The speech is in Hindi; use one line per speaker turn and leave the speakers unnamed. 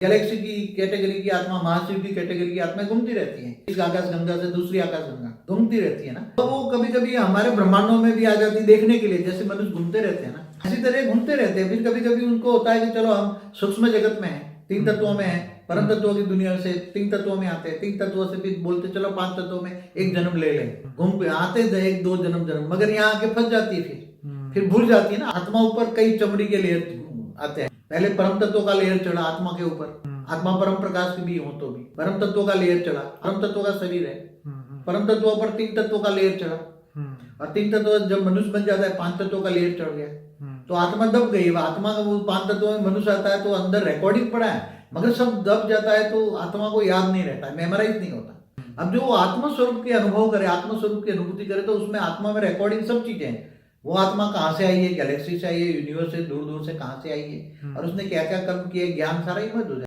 गैलेक्सी की कैटेगरी की आत्मा, महाशिव की कैटेगरी की आत्मा घूमती रहती है, इस आकाश गंगा से दूसरी आकाश गंगा घूमती रहती है ना। तो वो कभी कभी हमारे ब्रह्मांडों में भी आ जाती देखने के लिए, जैसे मनुष्य घूमते रहते हैं ना, इसी तरह घूमते रहते हैं। फिर कभी कभी उनको होता है कि चलो हम सूक्ष्म जगत में है, तीन तत्वों में है, परम तत्वों की दुनिया से तीन तत्वों में आते हैं, तीन तत्वों से फिर बोलते चलो पांच तत्वों में एक जन्म ले लें, घूम के आते थे एक दो जन्म, मगर यहाँ आके फंस जाती है, फिर भूल जाती है ना। आत्मा ऊपर कई चमड़ी के लेयर आते हैं, पहले परम तत्वों का लेयर चढ़ा आत्मा के ऊपर, आत्मा परम प्रकाश की भी हो तो भी परम तत्वों का लेयर चढ़ा, परम तत्वों का शरीर है, परम तत्वों पर तीन तत्वों का लेयर चढ़ा, और तीन तत्व जब मनुष्य बन जाता है पांच तत्वों का लेयर चढ़ गया, तो आत्मा दब गई। आत्मा का वो पांच तत्वों में मनुष्य आता है तो अंदर रिकॉर्डिंग पड़ा है, मगर सब दब जाता है तो आत्मा को याद नहीं रहता, मेमोराइज नहीं होता। अब जो आत्म स्वरूप के अनुभव करे, आत्म स्वरूप की अनुभूति करे, तो उसमें आत्मा में रिकॉर्डिंग सब चीजें हैं। वो आत्मा कहाँ से आई है, गैलेक्सी से आई है, यूनिवर्स से दूर दूर से कहाँ से आई है, और उसने क्या क्या कर्म किए, ज्ञान सारा ही मौजूद है।